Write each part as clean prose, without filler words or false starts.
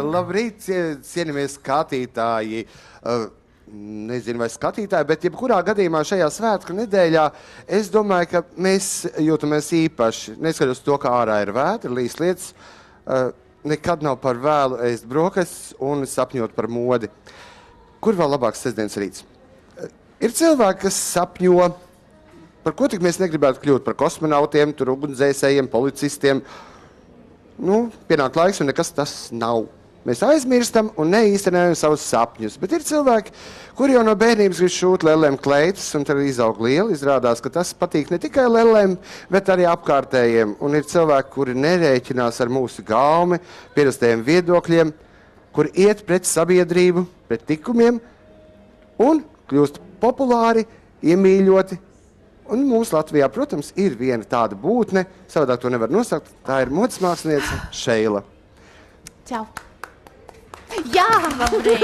Labrīt, cienījamies skatītāji. Nezinu, vai skatītāji, bet jebkurā gadījumā šajā svētku nedēļā es domāju, ka mēs jūtamies īpaši. Neskatoties to, ka ārā ir vētra, līs lietas, nekad nav par vēlu ēst brokastis un sapņot par modi. Kur vēl labāks sestdienas rīts? Ir cilvēki, kas sapņo, par ko tik mēs negribētu kļūt, par kosmonautiem, tur ugunsdzēsējiem, policistiem. Pienāk laiks, un nekas tas nav. Mēs aizmirstam un neīstenējam savus sapņus. Bet ir cilvēki, kuri jau no bērnības grib šūt lelēm kleitas, un tad izaug lieli. Izrādās, ka tas patīk ne tikai lelēm, bet arī apkārtējiem. Un ir cilvēki, kuri nerēķinās ar mūsu gaumi, pierastajiem viedokļiem, kuri iet pret sabiedrību, pret tikumiem un kļūst populāri, iemīļoti. Un mūsu Latvijā, protams, ir viena tāda būtne, savādāk to nevar nosaukt, tā ir modes māksliniece Šeila. Čau! Jā! Labrīt!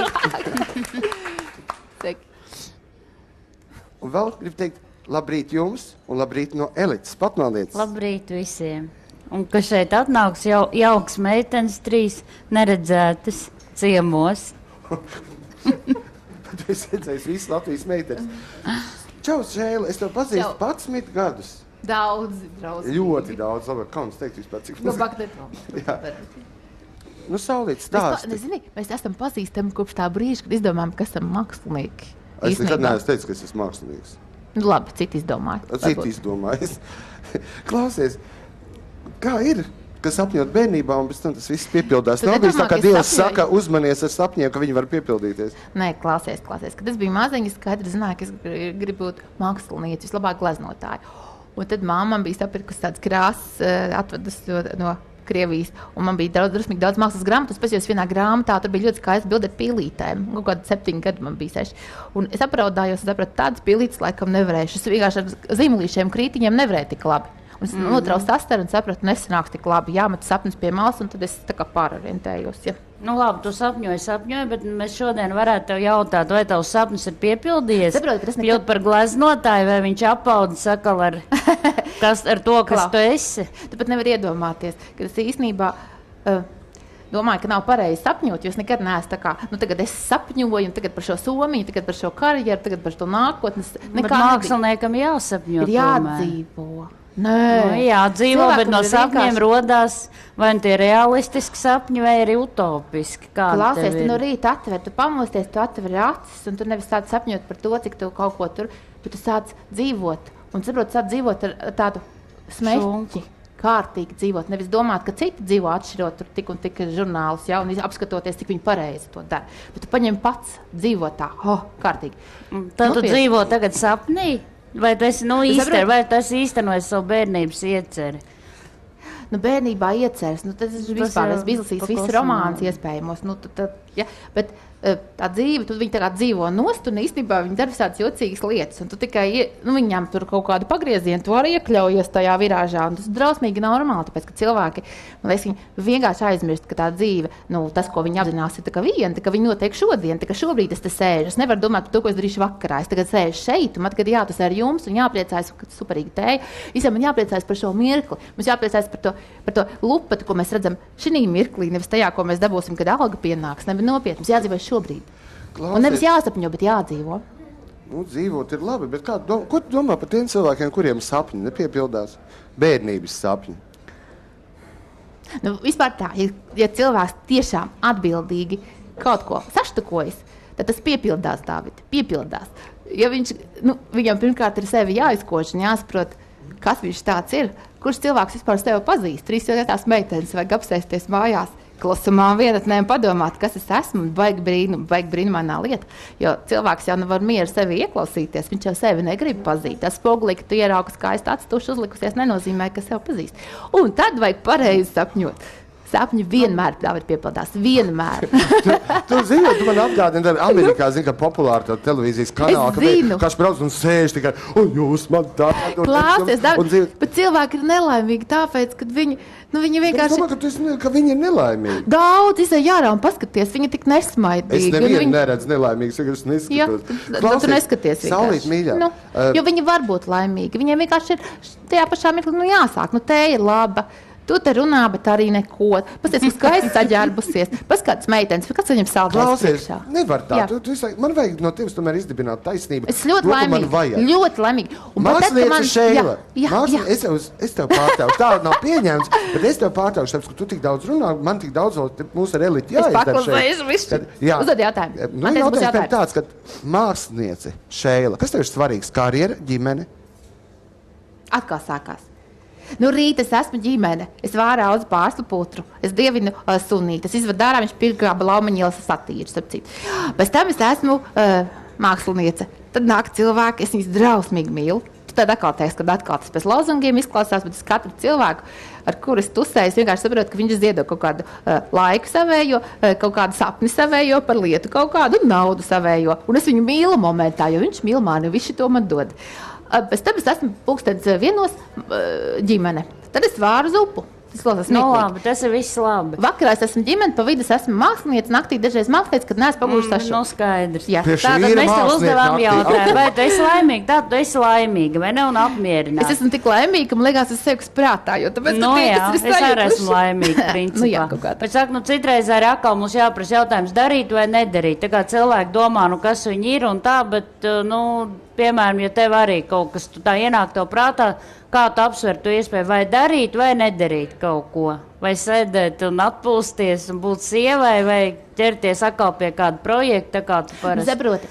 Un vēl gribu teikt labrīt jums un labrīt no Elites patmalnieces. Labrīt visiem! Un ka šeit atnāks jauks meitenes 3 neredzētas ciemos. Tu esi redzējis visu Latvijas meitenes. Čau, Šeila, es tev pazīstu 11 gadus. Daudz, drausmīgi. Ļoti daudz, labāk, kauns teikt vispār, cik Labāk netrauc. Jā. Saulīt stāsti. Nezini, mēs esam pazīstami kopš tā brīža, kad izdomājam, ka esam mākslinieki. Es nekad neesmu teicis, ka es esmu mākslinieks. Labi, citi izdomāja. Citi izdomājas. Klausies, kā ir, ka sapņot bērnībā un pēc tam tas viss piepildās? Nav bijis tā, kā Dievs saka, uzmanies ar sapņiem, ka viņi var piepildīties. Nē, klausies. Kad es biju maziņa, skaidri zināju, ka es gribu būt mākslinieci, vislabāk gleznotāju. Un tad mamma bija sapirkusi tādas krāsas, atvedas no Krievijas, un man bija drusmīgi daudz mākslas grāmatas. Pēc vienā grāmatā tur bija ļoti skaista bilde ar pīlītēm. Kaut kādi 7 gadi man bija 6. Un es apraudājos, sapratu, tādas pīlītes laikam nevarēšu. Es vienkārši ar zīmolīšiem krītiņiem nevarēju tik labi. Un es notraucu astaru un sapratu, nesanāks tik labi. Jāmet sapnis pie malas, un tad es tā kā pārorientējos. Ja. Labi, tu sapņoji, bet mēs šodien varētu tev jautāt, vai tavs sapnis ir piepildījies? Kļūt par gleznotāju, vai viņš apaudz sakal ar to, kas tu esi? Tu pat nevar iedomāties, ka es īstenībā domāju, ka nav pareizi sapņot, jo es nekad neesmu tā kā, tagad es sapņoju, un tagad par šo Somiju, tagad par šo karjeru, tagad par šo nākotnes. Bet māksliniekam jāsapņo. Ir jādzīvo. Dzīvo, bet no sapņiem rodās vai tie realistiski sapņi, vai arī utopiski. Klausies, tu no rīta atver, tu pamosties, tu atver acis, un tu nevis sāc sapņot par to, cik tu kaut ko tur, bet tu sāc dzīvot. Un saprot, sāc dzīvot ar tādu smeķi, kārtīgi dzīvot. Nevis domāt, ka citi dzīvo atšķirot tur tik un tik žurnālus, un apskatoties, cik viņi pareizi to dara. Bet tu paņem pats dzīvot tā, kārtīgi. Tad tu dzīvo tagad sapnī? Vai tu esi īstenojis savu bērnības ieceri? Bērnībā ieceres. Tas ir vispār, es biju izlasījis visus romānus iespējamos. Bet tā dzīve, tu viņi tā kā dzīvo nost, un īstenībā viņi dara visādas jocīgas lietas. Un tu tikai, viņām tur kaut kādu pagriezienu, tu arī iekļaujies tajā virāžā. Un tas ir drausmīgi normāli, tāpēc, ka cilvēki, man liekas, viņi vienkārši aizmirst, ka tā dzīve, tas, ko viņi apzinās, ir tā kā viena, ka viņi notiek šodien, tā kā šobrīd es te sēžu. Es nevaru domāt par to, ko es darīšu vakarā. Es tagad sēžu šeit, un kad jātas ar jums, un jāpriecājas, ka superīgi tēja. Man jāpriecājas par šo mirkli. Mums jāpriecājas par to lupatu, ko mēs redzam šī mirklī, nevis tajā, ko mēs dabūsim, kad alga pienāks. Nevis nopietni, jādzīvo šobrīd. Klausies. Un nevis jāsapņo, bet jādzīvo. Dzīvot ir labi, bet ko tu domā par tiem cilvēkiem, kuriem sapņi nepiepildās? Bērnības sapņi. Vispār tā, ja cilvēks tiešām atbildīgi kaut ko saštukojas, tad tas piepildās, Dāvid, piepildās. Ja viņam pirmkārt ir sevi jāizkož un jāsaprot, kas viņš tāds ir, kurš cilvēks vispār sevi pazīst. 3 tās meitenes vajag apsēsties mājās, klusumā vienatnēm padomāt, kas es esmu, un baigi brīnumainā lieta. Jo cilvēks jau nevar mieru sevi ieklausīties, viņš jau sevi negrib pazīt. Tas spogulī, ka tu ieraugi skaisti acis, tuši uzlikusies, nenozīmē, ka sev pazīst. Un tad vajag pareizi sapņot. Sapņi vienmēr piepildās. Vienmēr. Tu zini, tu man atgādini, Amerikā zini, ka populāri tā televīzijas kanāla, kāds brauc un sēž tikai, un jūs man tā. Klausies, bet cilvēki ir nelaimīgi tāpēc, kad viņi vienkārši... Es domāju, ka viņi ir nelaimīgi. Daudz izēj ārā un paskaties, viņi tik nesmaidīgi. Es nevienu neredzu nelaimīgus, es neskatos. Tu neskaties vienkārši. Saulīt mīļā. Jo viņi var būt laimīgi. Viņiem vienkārši ir tajā pašā mirklī jāsāk. Te ir laba. Tu te runā, bet arī neko. Pasties, ka skaisti saģērbusies. Paskats meitenes, kāds viņam saldēs Klausies, priekšā. nevar tā. Man vajag no tevis tomēr izdibināt taisnību. Es ļoti laimīgi. Mākslinieca Šeila. Es tev pārtāvu. Tā nav pieņēmts, bet es tev pārtāvu, tāpēc, ka tu tik daudz runā, man tik daudz vēl mūsu ar Eliķi jāizdara šeit. Es paklausēju visu. Uzdod jautājumu. Jautājums tāds, ka mākslinieca Šeila, kas tev ir svarīgs? Karjera, ģimene? Atkal sākās. Nu, rīt es esmu ģimene, es vāru audzu pārslu putru, es dievinu sunīti, es izvadu dārā, viņš pirkāba laumaņielas satīras, apcīt. Pēc tam es esmu māksliniece. Tad nāk cilvēki, es viņus drausmīgi mīlu. Tad atkal teiks, kad atkal tas pēc lozungiem izklausās, bet es katru cilvēku, ar kuru es tusēju, es vienkārši saprotu, ka viņš ziedo kaut kādu laiku savējo, kaut kādu sapni savējo, par lietu kaut kādu naudu savējo. Un es viņu mīlu momentā, jo viņš mīl mani, viņš to man dod. Pēc tam es esmu pulkstens vienos ģimene. Tad es vāru zupu. Labi, tas ir viss labi. Vakarā es esmu ģimene, pa vidu esmu mākslinieca, naktī dažreiz mākslinieca, kad neesmu pagūžu sašu. No skaidrs. Jā. Tātad mēs tev uzdevām jautājumu, vai tu esi laimīga? Tā, tu esi laimīga, vai ne, un apmierināta? Es esmu tik laimīga, ka man liekas, es sev prātā, jo tāpēc, es arī esmu laimīga, principā. Bet saka, citreiz arī atkal mums jāprasa jautājums darīt vai nedarīt. Tā kā cilvēki domā, kas viņi ir un tā, bet, piemēram, ja tev arī kaut kas tā ienāk tev prātā, kā tu apsver to iespēju vai darīt vai nedarīt kaut ko? Vai sēdēt un atpūsties un būt sievai vai ķerties atkal pie kāda projekta, kā tu parasti? Saproti,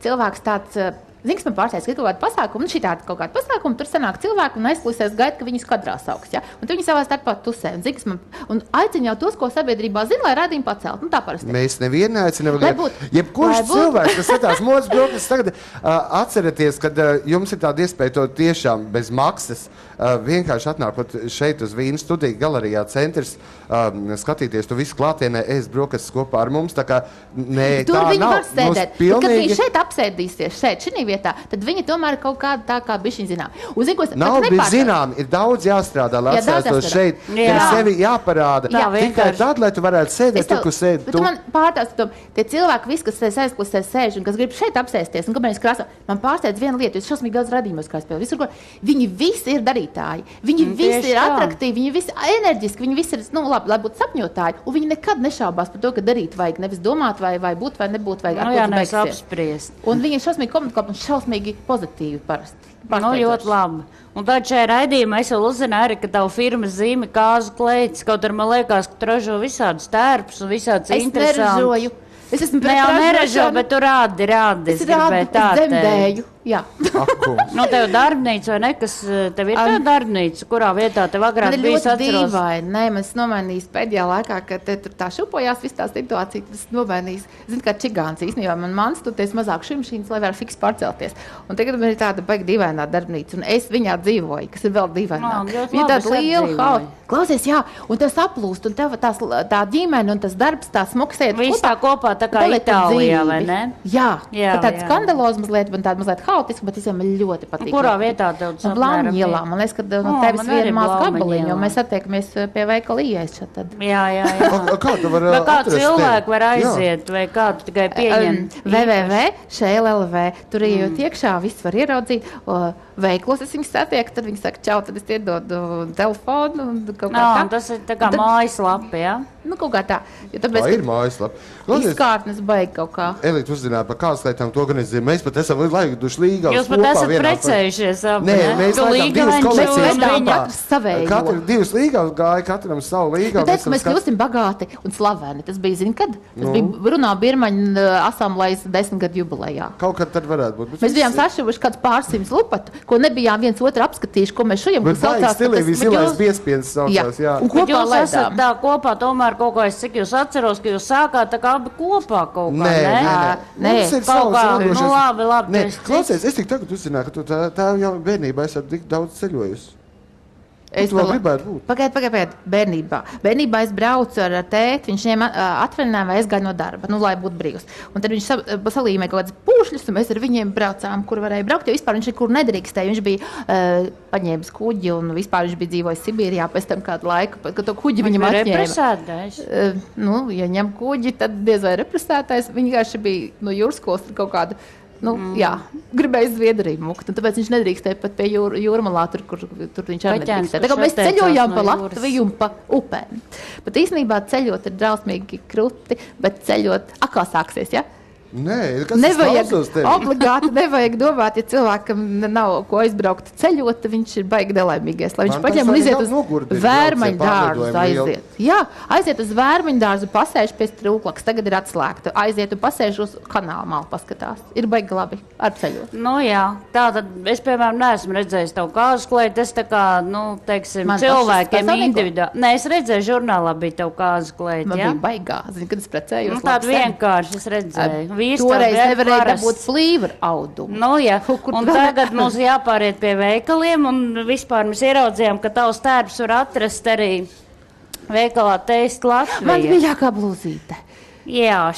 cilvēks tāds... Zini, kas man pārsteidz, ka ir kaut kāda pasākuma, un šī tāda kaut kāda pasākuma, tur sanāk cilvēki un aizklusēs gaida, ka viņus kadrā sauks, ja? Un tad viņi savā starpā tusē. Un aicina jau tos, ko sabiedrībā zina, lai rādījumu pacelt. Tā parasti. Mēs nevienu aicinām. Jebkurš cilvēks, kas skatās modes brokastis, tagad atcerieties, kad jums ir tāda iespēja to tiešām bez maksas vienkārši atnākot šeit uz Vīnas studiju galerijā centrs, skatīties to visu klātienē, ēst brokastis kopā ar mums. Tā kā, nē, tur tā viņi nav. Var sēdēt. Pilnīgi... Kad viņi šeit apsēdīsies, šeit vietā, tad viņi tomēr kaut kāda tā kā bišķiņ zinām. Nav bišķiņ zinām, ir daudz jāstrādā, lai atcerētos šeit, ir sevi jāparāda. Tikai tad, lai tu varētu sēdēt, tur, kur sēdi tu. Man pārstāst, tie cilvēki, visi, kas aizklusē sēž un kas grib šeit apsēsties, un kāpēc krāsā, man pārsteidz viena lieta, jo es šausmīgi daudz radījumos kā spēlē. Visur, viņi visi ir darītāji, viņi visi ir atraktīvi, viņi visi enerģiski, viņi visi ir, labi, lai būtu sapņotāji, un viņi nekad nešaubās par to, ka darīt vajag, nevis domāt, vai būt, vai nebūt, vai apspriest. Un viņi ir šausmīgi komunikāli un šausmīgi pozitīvi parasti. Ļoti labi. Un tad šajā raidījumā es vēl uzzināju arī, ka tavu firmas zīme Kāzu kleitis, kaut arī man liekas, ka tu ražo visādus tērpus un visādus interesantus. Es neražoju. Es esmu pret ražošanu. Neražo, bet tu rādi. Es gribēju tā teikt. Jā. Tev darbnīca vai ne, kas tev ir tā darbnīca, kurā vietā tev agrāk bijis atceros? Nē, man es nomainījis pēdējā laikā, ka te tur tā šupojās viss tā situācija, tas nomainījis. Zini, kā čigāns īstenībā man mans, tu teici mazāk šimšīnas, lai var fiks pārcelties. Un tagad man ir tāda baigi dīvainā darbnīca, un es viņā dzīvoju, kas ir vēl dīvaināk. Viņa tāda liela hauta. Klausies, jā, un tas aplūst, un tev tā ģimene un tas darbs, tā smuksēt. Viss tā kopā tā kā Itālijā, vai ne? Jā, tāds skandaloz mazliet, un tāda mazliet hautiski, bet es jau man ļoti patīk. Kurā vietā tev tas apmēram ir? Blāņielā, man liekas, ka no tevis viena mās gabaliņa, jo mēs attiekamies pie veikala ieies šeit tad. Jā. Kā tu var atrast? Kā cilvēki var aiziet, vai kā tu tikai pieņem? www.šeila.lv, tur ejot iekšā, viss var ieraudzīt. Veiklos es viņus satieku, tad viņi saka čau, tad es iedodu telefonu un kaut kā tā. Tas ir tā kā mājaslapa, jā? Kaut kā tā. Tā ir mājaslapa. Izkārtnes baigi kaut kā. Elīt uzzināja par kādas lietām to organizēja. Mēs pat esam laiguši līgavas. Jūs pat esat precējušies. Nē, mēs laikam divas kolekcijas savējo. Katru divas līgavas gāja, katram savu līgavu. Teicu, mēs kļūsim bagāti un slaveni. Tas bija, zini, kad? Tas bija runā Birmaņu asamblējas 10 gadu jubilejā. Kaut kad tad varētu būt. Mēs bijām sašuvuši kāds pārsims lupatu, ko nebijām viens otru apskatījuši, ko mēs šujam. Bet baigi stilīgi zilais biespiens saucās, jā. Un kopā esat tā kopā tomēr kaut kā, es cik jūs atceros, ka jūs sākāt tā kā abi kopā kaut kā, Nē. Kaut kā, labi. Klausies, es tik tagad uzzināju, ka tu tā jau bērnībā esat tik daudz ceļojusi. Es vēl gribētu būt. Pagaid, bērnībā es braucu ar tēti, viņš ņēma atvaļinājumu, vai es gāju no darba, lai būtu brīvs. Un tad viņš salīmē kaut kādas pušļus, un mēs ar viņiem braucām, kur varēja braukt, jo vispār viņš nekur nedrīkstēja. Viņš bija paņēmis kuģi, un vispār viņš bija dzīvojis Sibīrijā pēc tam kādu laiku, kad to kuģi viņam atņēma. Represētājs? Ja ņem kuģi, tad diez vai represētājs. Viņi vienkārši bija no jūras skolas kaut kādu Jā, gribēju Zviedriju mukt, un tāpēc viņš nedrīkstēja pat pie jūrmalā, tur viņš arī nedrīkstēja. Tā kā mēs ceļojām pa Latviju un pa upēm. Bet īstenībā ceļot ir drausmīgi kruti, bet ceļot, kā sāksies, ja? Nē, kas nevajag, obligāti nevajag domāt, ja cilvēkam nav ko aizbraukt ceļot, viņš ir baigi nelaimīgais, lai viņš paņem un iziet uz vērmaņdārzu aiziet. Jā, aiziet uz vērmaņdārzu, pasēž pie strūklakas, tagad ir atslēgta, aiziet un pasēž uz kanāla malu paskatās. Ir baigi labi ar ceļot. Nu jā, tātad es, piemēram, neesmu redzējis tavu kāzu klēti, es tā kā, teiksim, cilvēkiem individuāli. Nē, es redzēju, žurnālā bija tavu kāzu klēti, Man bija baigā, zini, kad es precējos. Tāda vienkārši es redzēju. Toreiz nevarēja dabūt flīvru audumu. Nu, jā, un tagad mums jāpāriet pie veikaliem, un vispār mēs ieraudzījām, ka tavs tērps var atrast arī veikalā Taste Latvija. Man mīļākā blūzīte. Jā,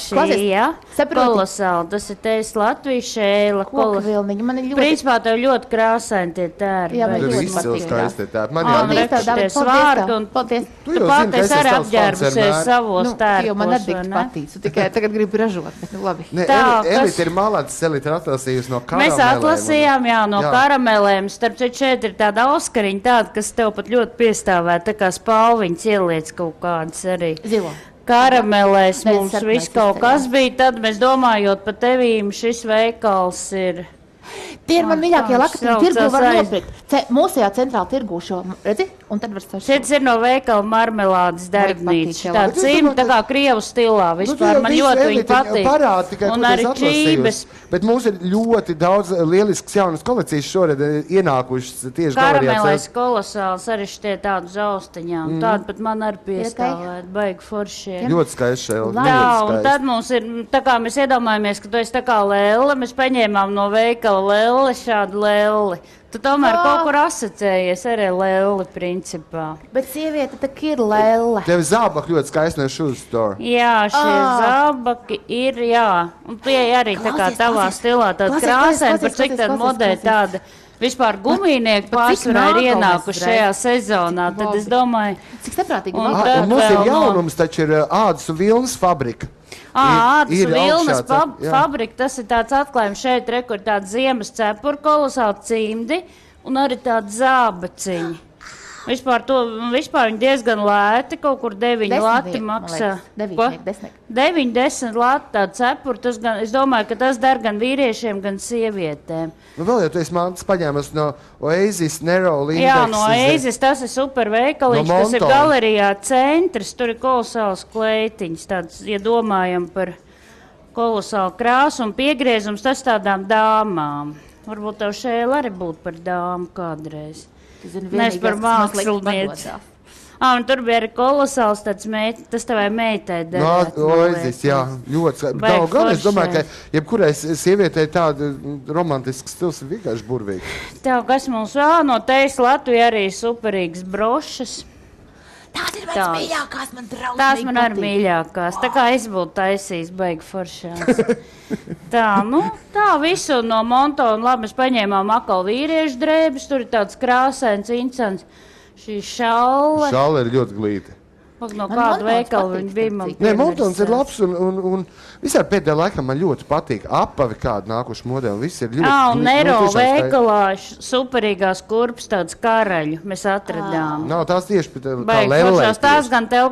kolosāli. Tas ir Taste Latvija, šēla. Kokvilniņa, man ir ļoti... Principā tev ļoti krāsaini tie tērpi. Jā, man ļoti patīk. Skaisti tērpi. Man jāatrakties vārdu, un tu pati esi arī apģērbusies savos tērpos. Jo man arī patīk, tu tikai tagad gribi ražot, bet labi. Elita ir malāts, Elita ir atlasījusi no karamelēm. Mēs atlasījām, no karamelēm. Starp citu šeit ir tāda auskariņa tāda, kas tev pat ļoti piestāvē, tā kā spalviņas ieliec kaut kādas arī. Zilo. Karamelēs mums viss kaut kas bija, tad mēs domājot par tevīm, šis veikals ir... Tie ir man mīļākie lakatiņi, tirgu var nopirkt. Mūsējā centrāla tirgu šo, redzi? Un tad var stāstīt. Šeit ir no veikala marmelādes darbnīca. Tā cīm, tā kā krievu stilā. Vispār man ļoti viņa patīk. Parādi tikai, un arī čības. Bet mums ir ļoti daudz lielisks jaunas kolekcijas šoreiz ienākušas tieši galerijā. Karamelēs kolosāls arī šitie tādu zaustiņām. Tādu pat man arī piestāvēt. Baigi foršie. Ļoti skaisti šeit. Tā, un tad mums ir, tā kā mēs iedomājamies, ka tu esi tā kā lēle, mēs paņēmām no veikala lēle, šādu lēli. Tu tomēr kaut kur asociējies arī lēli, principā. Bet sieviete tā ir lēle. Tev zābaki ļoti skaisti no shoe store. Jā, šie zābaki ir, jā. Un tie arī tā kā tavā stilā tāda krāsēna, par cik tāda modē tāda. Vispār gumijnieki pārsvarā ir ienākuši šajā sezonā, tad es domāju... Cik saprātīgi. Un mums ir jaunums, taču ir ādas un vilnas fabrika. Ādas vilnas fabrika, tas ir tāds atklājums šeit, kur tāda ziemas cepura, kolosāli cimdi un arī tāda zābaciņi. Vispār viņi diezgan lēti, kaut kur 9 lati maksā. 9-10 lati tāda cepura, tas gan, es domāju, ka tas der gan vīriešiem, gan sievietēm. Nu vēl jau tu esi mantas paņēmas no Oasis, Nero, Lindex. Jā, no Oasis, tas ir super veikaliņš, tas ir galerijā centrs, tur ir kolosāls kleitiņš, tāds, ja domājam par kolosālu krāsu un piegriezums, tas tādām dāmām. Varbūt tev šēl arī būtu par dāmu kādreiz. Nes par mākslinieci. Un tur bija arī kolosāls tāds tas tavai meitai derēt. Oasis, jā, ļoti. Gan es domāju, ka jebkurai sievietei tāda romantisks stils ir vienkārši burvīgi. Tev, kas mums vēl no Taste Latvija arī superīgas brošas. Tās ir mans mīļākās, man draudz. Tās man arī mīļākās. Tā kā es būtu taisījis baigi foršās. Tā visu no Montona, labi, mēs paņēmām akal vīriešu drēbes, tur ir tāds krāsains, incants, šī šalle. Šalle ir ļoti glīta. No kādu veikalu viņi bija man Nē, Montons ir labs un visā pēdējā laikā man ļoti patīk. Apavi kādi nākuši modeli, un viss ir ļoti... Un Nero veikalā superīgās kurpes tāds karaļu mēs atradām. Nav tās tieši kā lēlēs. Tās gan tev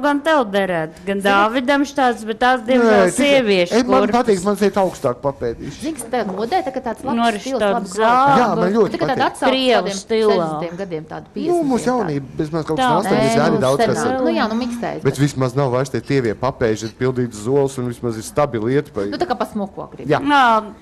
derēt, gan Dāvidam štāds, bet tās diemžēl sieviešu kurpes. Man patīk, man šeit augstāk papēdīšu. Zins, tev modē, tā kā tāds labs stils, labs zāba. Jā, man ļoti patīk. Tā kā Krievu stilā. 60 gadiem tādu 50. Mūsu jaunība, bezmaz kaut kas 80, arī daudz kas ir. Bet vismaz nav vairs tie tievie papēži, ir pildīts zols un vismaz ir stabili ietpaļi. Nu tā kā pa smuko gribi. Jā.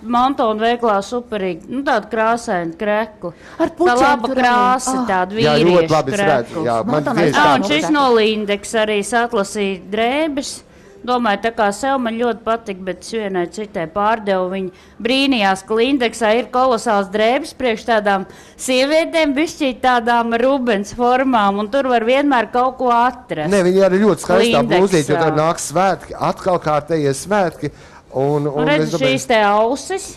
Montona veiklā superīgi, tāda krāsaina krekla. Ar pučiem tā laba krāsa, tāda vīriešu krekla. Jā, man un šis no Lindex arī atlasīja drēbes. Domāju, tā kā sev man ļoti patika, bet es vienai citai pārdevu. Viņi brīnījās, ka Lindexā ir kolosāls drēbes priekš tādām sievietēm, bišķīt tādām Rubens formām, un tur var vienmēr kaut ko atrast. Nē, viņi arī ļoti skaistā blūzīt, jo tur nāk svētki, atkal kārtējie svētki. Un redz šīs te ausis.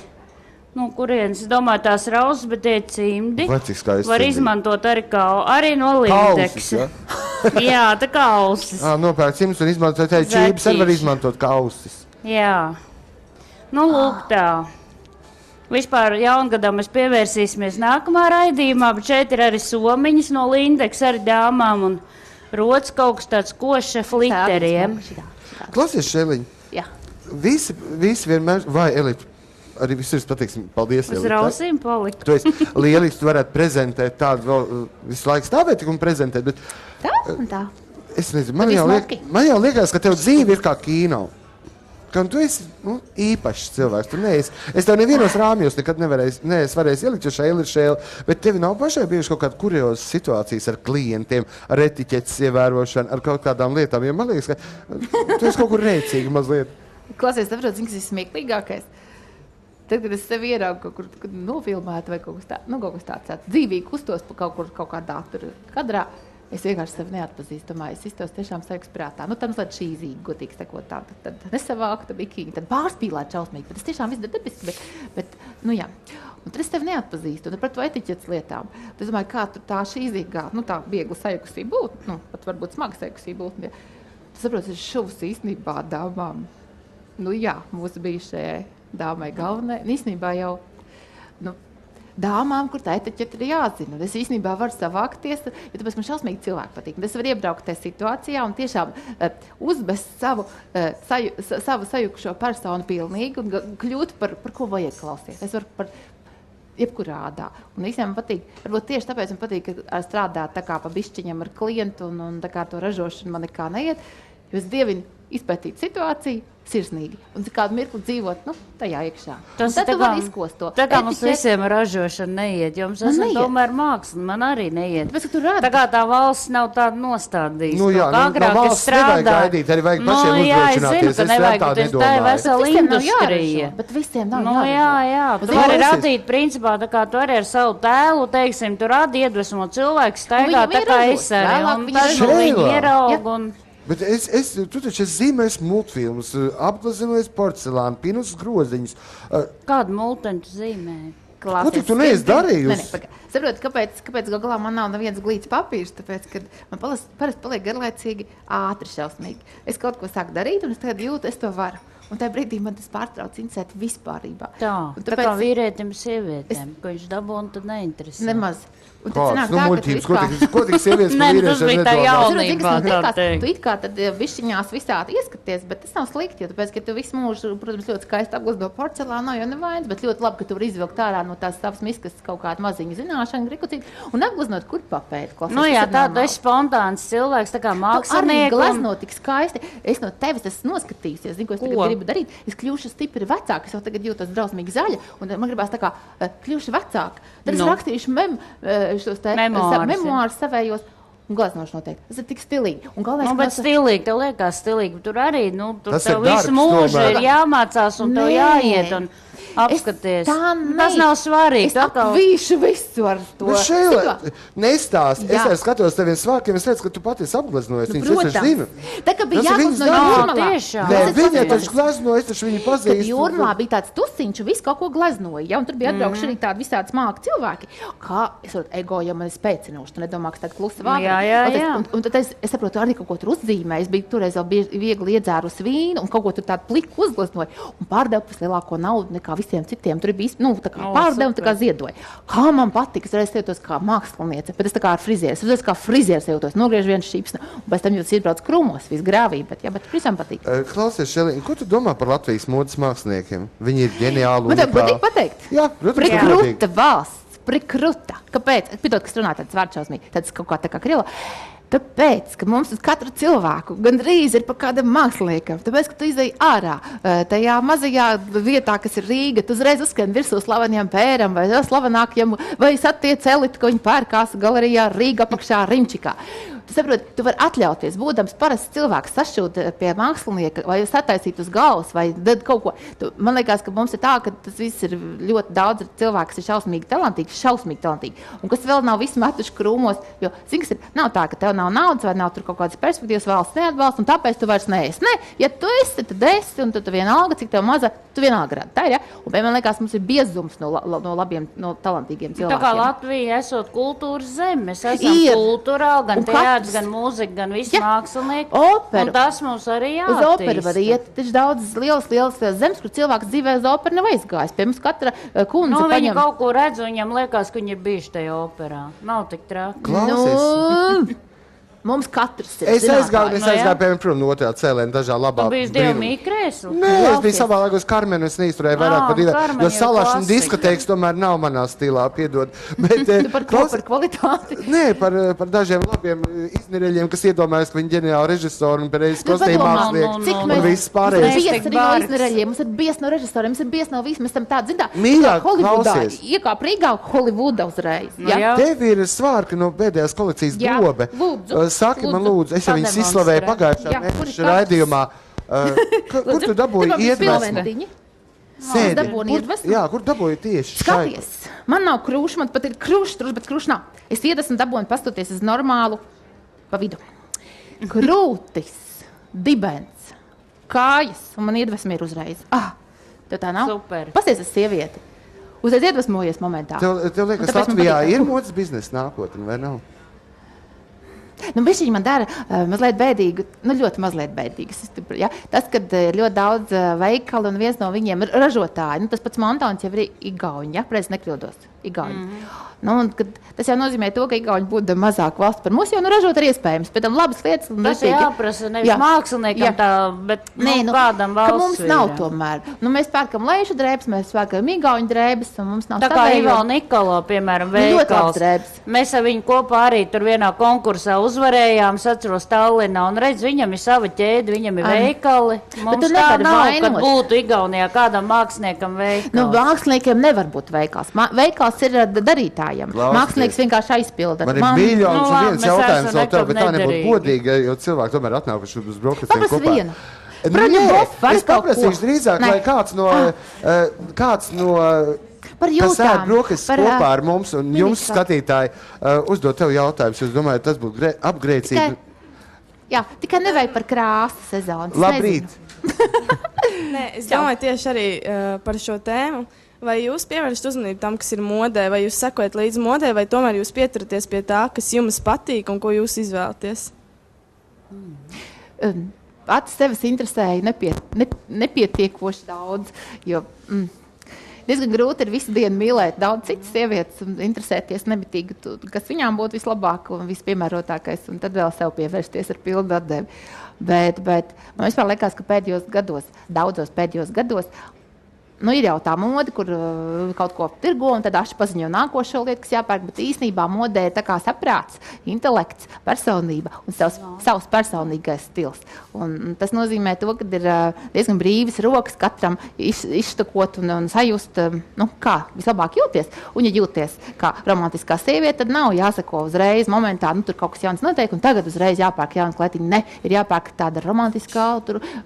Nu, kurienes, es domāju, tās rausas, bet tie cimdi. Var izmantot arī no Lindex. Jā, tā kā ausis. Nopērk cimdus un izmantot arī čības, arī var izmantot kā ausis. Jā. Nu, lūk tā. Vispār jaungadam mēs pievērsīsimies nākamā raidījumā, bet šeit ir arī somiņas no Lindeks, arī dāmām un rots kaut kas tāds koša flitteriem. Klausies, Šeliņ. Jā. Visi vienmēr, vai Elita, arī visur pateiksim, paldies, Elita. Uz rausīm palikt. Tu esi lielisks, tu varētu prezentēt tādu vēl visu laiku stāvēt un prezentēt, bet... Tā un tā. Es nezinu, man jau liekas, ka tev dzīve ir kā kīno. Ka tu esi īpašs cilvēks, tu neesi. Es tev nevienos rāmjos nekad varēs ielikt, jo šēli ir šēli, bet tevi nav pašai bijuši kaut kāda kuriozas situācijas ar klientiem, ar etiķetes ievērošanu, ar kaut kādām lietām, jo man liekas, ka tu esi kaut kur rēcīgi mazliet. Klausies, saprot, kas ir smieklīgākais? Tad, kad es sevi ieraugu kaut kur nofilmētu vai kaut kas tāds dzīvīgi kustos pa kaut kādā tur kadrā, es vienkārši sevi neatpazīstu, es iztos tiešām saiks prātā. Tam slēdz šīzīgi, godīgi sakot, tad nesavākta bikiņa, tad pārspīlēt šausmīgi, bet es tiešām visu dabiski, bet, jā. Un tad es tevi neatpazīstu, un tad par to etiķetes lietām. Tad es domāju, kā tur tā šīzīgā, tā viegla sajukusība būt, pat varbūt smaga sajukusība būt. Tu saproti, es šuvus īstenībā dāmām, mūsu bijušajai dāmai galvenai, un īstenībā jau, dāmām, kur tā etiķete ir jāzina. Un es īstenībā varu savākties, jo tāpēc man šausmīgi cilvēki patīk. Un es varu iebraukt tajā situācijā un tiešām uzbest savu sajukušo personu pilnīgi un kļūt par ko vajag klausties. Es varu par jebkurādā. Un īstenībā man patīk, varbūt tieši tāpēc man patīk strādāt tā kā pa bišķiņam ar klientu un tā kā to ražošanu man nekā neiet, jo es dievinu izpētīt situāciju sirsnīgi un kādu mirkli dzīvot, tajā iekšā. Tas tad tu vari izkost to. Tā kā mums visiem ražošana neiet, jo mums esam tomēr māksla, man arī neiet. Tāpēc, ka tu rādi. Tā kā tā valsts nav tāda nostādījusi. No valsts nevajag gaidīt, arī vajag pašiem uzdrošināties. Jā, es zinu, ka nevajag, bet tā ir vesela industrija. Bet visiem nav jā. Tu vari radīt, principā, tā kā tu arī ar savu tēlu, teiksim, tu radi iedvesmo cilvēku, staigā tā kā es arī. Un tad viņi ieraug un... Bet tu taču zīmēs multfilmus, apglezinojies porcelānu, pinus groziņus. Kādu multeņu tu zīmēji? Ko tu neesi darījusi? Saproti, kāpēc galā man nav neviens glīts papīrs, tāpēc, ka man parasti paliek garlaicīgi ātri šausmīgi. Es kaut ko sāku darīt, un es tagad jūtu, es to varu. Un tajā brīdī man tas pārtrauc interesēt vispārībā. Tā kā vīrietim sievietēm, ko viņš dabūna, tad neinteresē. Nemaz. Kāds, muļķības, ko tik sievietes par vīriešiem nedomā? Jaunībā, tu it kā tad višķiņās visādi ieskaties, bet tas nav slikti, jo tāpēc, ka tu visu mūžu, protams, ļoti skaisti apglezno porcelānu, jo nevainas, bet ļoti labi, ka tu vari izvilkt ārā no tās savas miskas kaut kādu maziņu zināšanu, grikucību un apgleznot kurpapēdi. Tu esi spontāns cilvēks, tā kā mākslinieks. Tu arī glezno tik skaisti. Es no tevis esmu noskatījusies, zinu, ko es tagad gribu darīt. Es kļūšu stipri vecāka, es jau tagad jūtos drausmīgi zaļa, un man gribās tā kā kļūšu vecāka. Tad es rakstīšu šos memoārus savējos un gleznošu noteikti. Tas ir tik stilīgi. Bet stilīgi, tev liekas stilīgi, bet tur arī, tur tev visu mūžu ir jāmācās un tev jāiet un apskaties. Tas nav svarīgi. Es apvīšu visu ar to. Bet Šeila, nestāst. Es arī skatos teviem svārkiem, es redzu, ka tu pati esi apgleznojies. Viņas es zinu. Tā kā bija jāglezno Jūrmalā. Nē, viņa taču glezno, es taču viņu pazīstu. Jūrmalā bija tāds tusiņš, visu kaut ko gleznoja. Un tur bija atbraukši arī tādi visādi smalki cilvēki. Kā, es varu, ego, ja man ir spēcinoši, tu nedomā, ka tā klusa vārda. Jā. Un tad es saprotu, arī kaut ko tur uzzīmēju. Es biju toreiz vēl viegli iedzērus vīnu un kaut ko tur tādu pliku uzgleznoju. Un pārdevu pēc lielāko naudu nekā visiem citiem. Tur bija tā kā pārdevu un tā kā ziedoja. Kā man patika, es reiz jūtos kā māksliniece, bet es tā kā ar frizieres. Es kā frizieres jūtos, nogriež viens šīpsni, un pēc tam jūtas izbrauc krūmos, viss grāvī, bet visam patīk. Klausies, Šeliņ, ko tu domā par Latvijas modes māksliniekiem? Viņi ir ģeniāli. Man tev patīk pateikt? Jā, prikruta valsts, prikruta. Kāpēc? Pidot, kas runā tāds vārdšausmīgi, tāds kaut kā tā kā krila. Tāpēc, ka mums uz katru cilvēku gandrīz ir pa kādam māksliniekam. Tāpēc, ka tu izdeji ārā, tajā mazajā vietā, kas ir Rīga, tu uzreiz uzskrien virsū slaveniem pēram vai slavenākiem, vai satiec elitu, ko viņi pērkās galerijā Rīga apakšā Rimčikā. Tu saproti, tu vari atļauties, būdams parasts cilvēks, sašūt pie mākslinieka vai sataisīt uz galvas vai kaut ko. Man liekas, ka mums ir tā, ka tas viss ir ļoti daudz cilvēku, kas ir šausmīgi talantīgi. Un kas vēl nav visi metuši krūmos, jo, zini, nav tā, ka tev nav naudas vai nav tur kaut kādas perspektīvas, valsts neatbalsta, un tāpēc tu vairs neesi. Nē, ja tu esi, tad esi, un tu vienalga, cik tev maza, tu vienalga rādi. Tā ir, ja? Un, man liekas, mums ir biezums no labiem, no talantīgiem cilvēkiem. Tā kā Latvija esot kultūras zeme, mēs esam kultūrāli, gan teātris, gan mūzika, gan visi mākslinieki. Operu. Un tas mums arī jāattīsta. Uz operu var iet, taču daudz lielas zemes, kur cilvēks dzīvē uz operu nav aizgājis. Pie mums katra kundze viņi kaut ko redz, un viņam liekas, ka viņi ir bijuši tajā operā. Nav tik traki. Klausies. Mums katrs ir. Es aizgāju, piemēram, prom no otrā cēlēna dažā labā. Tu biji dievmīgi krēslu? Nē, es biju savā laikos Karmenu, es neizturēju vairāk par divu, jo salašana diskotēks tomēr nav manā stilā, piedod. Bet, par kvalitāti? Nē, par dažiem labiem iznireļiem, kas iedomājas, ka viņi ģeniāli režisori un pēdējais kostīmākslieki un viss pārējais. Mums ir bies arī no iznireļiem, mums ir bies no režisoriem, mums ir bies no visu, mēs tam tādu zindā. Mīļāk, klausies. Iekāp Rīgā Holivuda uzreiz. Tev ir svārka no pēdējās kolekcijas Dobe. Saki man lūdzu, es jau viņas izslavēju pagājušā mēneša raidījumā. Kur tu dabūji iedvesmu? Sēdi. Jā, kur dabūji tieši? Skaties, man nav krūša, man pat ir krūša, bet krūša nav. Es iedvesmu dabūju pastoties uz normālu pa vidu. Krūtis, dibens, kājas, un man iedvesma ir uzreiz. Tev tā nav? Super. Pasties uz sievieti. Uzreiz iedvesmojies momentā. Tev liekas, Latvijā ir modes biznesa nākotne, vai nav? Bišķiņi man dara mazliet bēdīgu, ļoti mazliet bēdīgas. Ja? Tas, kad ir ļoti daudz veikalu un viens no viņiem ir ražotāji. Tas pats Montons jau ir igauņi, ja? Preiz nekļūdos. Igauņi. Tas jau nozīmē to, ka igauņi būtu mazāk valsts par mums, jo ražot ir iespējams. Pēc tam labas lietas. Tas ir jāprasa nevis māksliniekam tā, bet kādam valsts mums nav tomēr. Mēs pērkam leišu drēbes, mēs pērkam igauņu drēbes, un mums nav tā kā Ivo Nikolo, piemēram, veikals. Mēs ar viņu kopā arī tur vienā konkursā uzvarējām, atceros Tallinā, un redz, viņam ir sava ķēde, viņam ir veikali. Mums tā nav, kad būtu Igaunijā kādam māksliniekam veikals. Māksliniekiem nevar būt veikals. Veikals ir darītājiem. Mākslinieks vienkārši aizpilda. Man ir miljons un viens jautājums vēl tev, bet tā nebūtu godīga, jo cilvēki tomēr atnākuši uz brokastiem kopā. Es paprasīšu drīzāk, lai kāds no kas ēd brokastis kopā ar mums un jums, skatītāji, uzdot tev jautājumus. Es domāju, tas būtu apgrēcīgi. Jā, tikai nevajag par krāsu sezonas. Labrīt! Nē, es domāju tieši arī par šo tēmu. Vai jūs pievēršat uzmanību tam, kas ir modē, vai jūs sekojat līdzi modē, vai tomēr jūs pieturaties pie tā, kas jums patīk un ko jūs izvēlaties? Pats sevis interesēja nepietiekoši daudz, jo diezgan grūti ir visu dienu mīlēt daudz citas sievietes un interesēties nemitīgi, kas viņām būtu vislabāk un vispiemērotākais, un tad vēl sev pievērsties ar pilnu atdevi. Bet man vispār liekas, ka daudzos pēdējos gados, ir jau tā mode, kur kaut ko tirgo, un tad aši paziņo nākošo lietu, kas jāpērk, bet īstenībā modē ir tā kā saprāts, intelekts, personība un savs personīgais stils. Un tas nozīmē to, ka ir diezgan brīvas rokas katram izštakot un sajust, kā vislabāk jūties. Un, ja jūties kā romantiskā sieviete, tad nav jāsako uzreiz momentā, tur kaut kas jauns notiek, un tagad uzreiz jāpērk jauns kletiņi. Ne, ir jāpērk tāda romantiskā,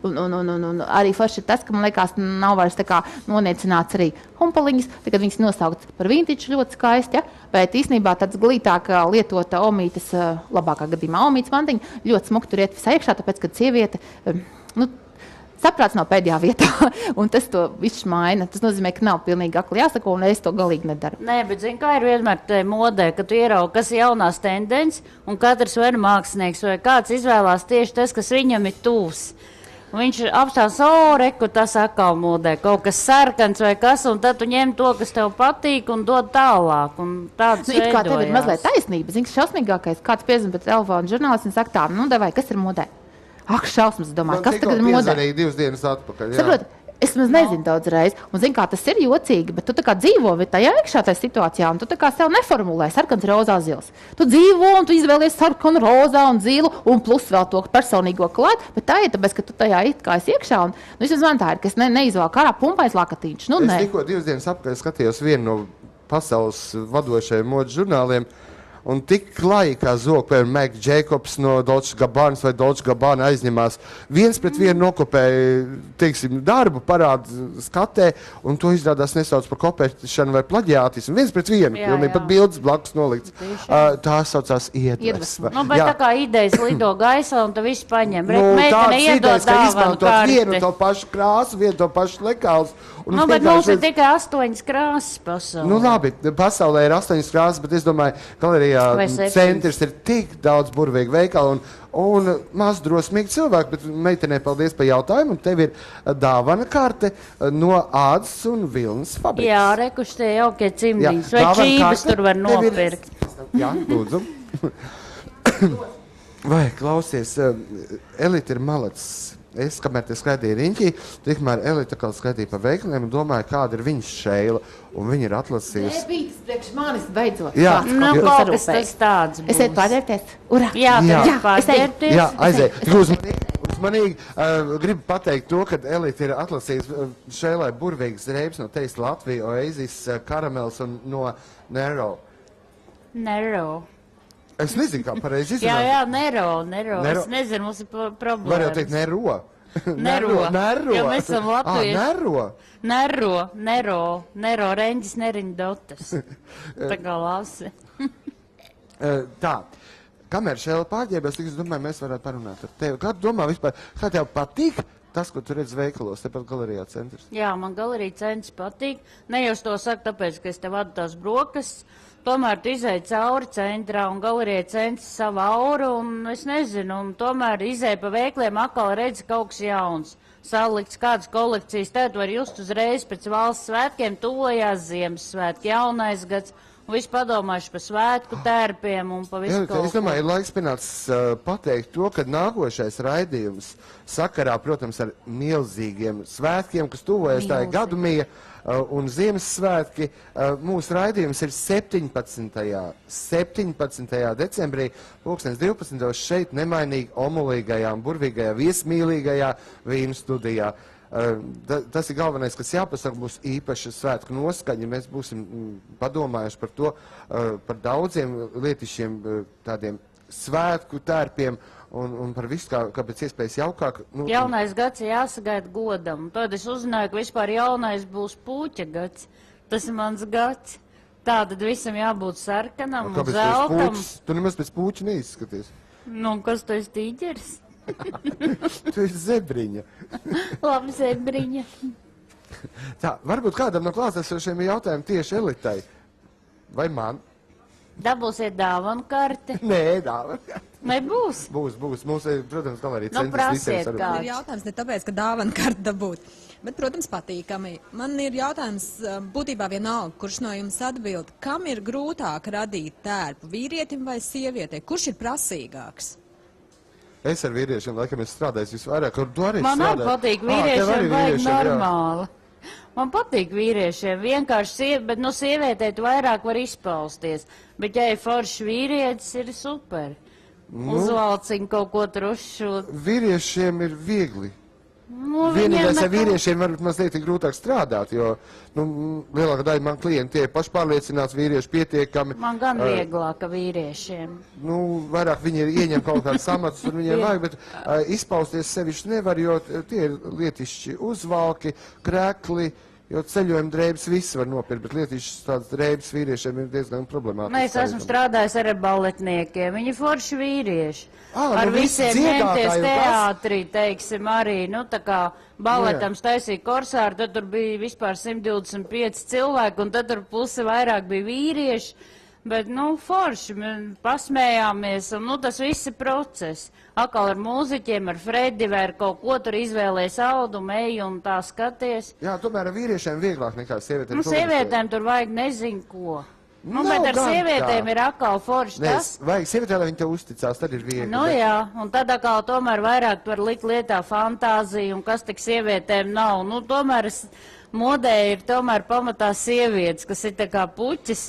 un arī forši ir tas, ka, man liekas, nav vairs tā kā noniecināts arī humpaliņas, tagad viņas nosaukts par vintage ļoti skaisti, ja? Bet īstenībā tāds glītāk lietota omītes, labākā gadījumā omītes mantiņa, ļoti smuki tur iet visā iekšā, tāpēc, kad sieviete, saprāts nav pēdējā vietā, un tas to viss maina. Tas nozīmē, ka nav pilnīgi akli jāsako, un es to galīgi nedaru. Nē, bet zini, kā ir vienmēr tajā modē, ka tu ieraugi, kas ir jaunās tendences, un katrs vai mākslinieks vai kāds izvēlās tieši tas, kas viņam ir tūs. Viņš apstās, reku, tas atkal modē, kaut kas sarkans vai kas, un tad tu ņem to, kas tev patīk, un dod tālāk. Un tāds it kā tev ir mazliet taisnība. Zini, šausmīgākais, kāds piezvan pēc telefona žurnālists un saka tā, devai, kas ir modē? Ak, šausmas, domāju, kas tagad ir modē? Man tikko piezvanīja 2 dienas atpakaļ, jā. Saprot, es nezinu daudz reiz, un zinu, kā tas ir jocīgi, bet tu tā kā dzīvo tajā iekšā tajā situācijā, un tu tā kā sev neformulē sarkans, rozā, zils. Tu dzīvo, un tu izvēlies sarkanu, rozā un zilu, un plus vēl to personīgo klāt, bet tā ir tāpēc, ka tu tajā it kā esi iekšā, un vismaz man tā ir, ka es neizvēlu karā pumpais lakatīņš. Es tikko 2 dienas apkārt skatījos vienu no pasaules vadošajiem modes žurnāliem, un tik klāji, kā zog, piemēram, Meg Jacobs no Dolce Gabbanas vai Dolce Gabbana aizņemās. Viens pret vienu nokopēja, teiksim, darbu parāda skatē, un to izrādās nesauc par kopēšanu vai plaģiātismu. Viens pret vienu, pilnīgi pat bildes blakus nolikts. Tā saucās iedvesma. Nu, bet tā kā idejas lido gaisā, un tu visu paņem. Tāds idejas, ka izmantot vienu to pašu krāsu, vienu to pašu lekāls. Nu, bet mums ir tikai 8 krāsas pasaulē. Nu, labi, pasaulē ir 8 krāsas, bet es domāju, galerijā centrs ir tik daudz burvīgi veikali un maz drosmīgi cilvēki, bet meitenē paldies par jautājumu, un tev ir dāvana karte no ādas un vilnas fabrikas. Jā, rekuši tie jaukie cimdiņas, vai čības tur var nopirkt. Jā, lūdzu. Vai, klausies, Elita ir malacis. Es, kamēr te skaidīju riņķī, tikmēr Elita kā skaidīja pa veikaliem un domāju, kāda ir viņas šeila, un viņa ir atlasījusi. Nebītas priekš manis beidzot. Jā, nu, kaut kas tas tāds būs. Es eju pārģērties. Urā! Jā, pārģērties. Jā, aizēju. Uzmanīgi gribu pateikt to, ka Elita ir atlasījusi šeilai burvīgas reibs no Teis Latvija, Oasis, Karamels un no Nero. Nero. Es nezinu, kā pareizi izrunāt. Jā, Nero. Es nezinu, mums ir problēmas. Var jau teikt Nero. Nero. Jo mēs esam latvieši. Nero. Nero, reņģis, neriņdotas. Tā kā lasi. Tā. Kamēr šēla pārģēbēs, es domāju, mēs varētu parunāt ar tevi. Kā tu domā vispār, kā tev patīk tas, ko tu redz veikalos, tepat galerijā centrs? Jā, man galerija centrs patīk. Ne jau to saku tāpēc, ka es tev vadu tās brokastis. Tomēr tu izēji cauri centrā un galerijai centrs savu auru, un es nezinu, un tomēr izēji pa veikliem atkal redzi kaut kas jauns. Salikts kādas kolekcijas, tad var just uzreiz pēc valsts svētkiem, tuvojās Ziemassvētki, jaunais gads, un visu padomājuši pa svētku tērpiem un pa visu kaut ko. Es domāju, ir laiks pienācis pateikt to, ka nākošais raidījums sakarā, protams, ar milzīgiem svētkiem, kas tuvojas, tā ir gadumija, un Ziemassvētki. Mūsu raidījums ir 17. decembrī, 12. šeit nemainīgi omulīgajā un burvīgajā viesmīlīgajā vīnu studijā. Tas ir galvenais, kas jāpasaka, būs īpaša svētku noskaņa. Mēs būsim padomājuši par to, par daudziem lietišķiem tādiem svētku tērpiem, un par visu, kā pēc iespējas jaukāk. Jaunais gads jāsagaida godam. Tad es uzzināju, ka vispār jaunais būs puķa gads. Tas ir mans gads. Tātad visam jābūt sarkanam un zeltam. Tu nemaz pēc puķa neizskaties. Nu, kas tu esi tīģeris? Tu esi zebriņa. Labi, zebriņa. Tā, varbūt kādam no klātesošiem ir jautājumi tieši Elitai. Vai man? Dabūsiet dāvanu karti? Nē, dāvanu karti. Vai būs? Būs. Mums ir, protams, galerija centrs. Prasiet kāds. Ir jautājums ne tāpēc, ka dāvanu karti dabūt, bet, protams, patīkami. Man ir jautājums būtībā vienalga, kurš no jums atbild, kam ir grūtāk radīt tērpu, vīrietim vai sievietei? Kurš ir prasīgāks? Es ar vīriešiem, laikam, es strādāju visvairāk, un tu arī man strādāji. Man patīk vīriešiem, vajag normāli. Man patīk vīriešiem, vienkārši bet no sievietē tu vairāk var izpausties. Bet, ja ir foršs vīrietis, ir super. Uzvalciņ kaut ko trušu. Vīriešiem ir viegli. Vienīgais ar vīriešiem varbūt mazliet ir grūtāk strādāt, jo lielākā daļa man klienti tie pašpārliecināts vīrieši pietiekami. Man gan vieglāk vīriešiem. Vairāk viņi ieņem kaut kādas amatus un viņiem vajag, bet izpausties sevišķi nevar, jo tie ir lietišķi uzvalki, krekli, jo ceļojuma drēbes visi var nopirkt, bet lietišķi tādas drēbes vīriešiem ir diezgan problemātiski. Es esmu strādājis ar baletniekiem, viņi forši vīrieši. Ar visiem ņemties teātrī, teiksim, arī, tā kā baletam taisīja korsāru, tad tur bija vispār 125 cilvēki, un tad tur puse vairāk bija vīrieši, bet, forši, pasmējāmies, un, tas viss ir process. Akal ar mūziķiem, ar Fredi vai ar kaut ko tur izvēlēs audumu, eju un tā skaties. Jā, tomēr ar vīriešiem vieglāk nekā sievietēm. Sievietēm tur vajag nezinu ko. Bet ar sievietēm ir atkal forši tas. Vajag sievietē, lai viņi te uzticās, tad ir viegli. Jā, un tad atkal tomēr vairāk var likt lietā fantāziju, un kas tik sievietēm nav. Tomēr modē ir tomēr pamatā sievietes, kas ir tā kā puķis,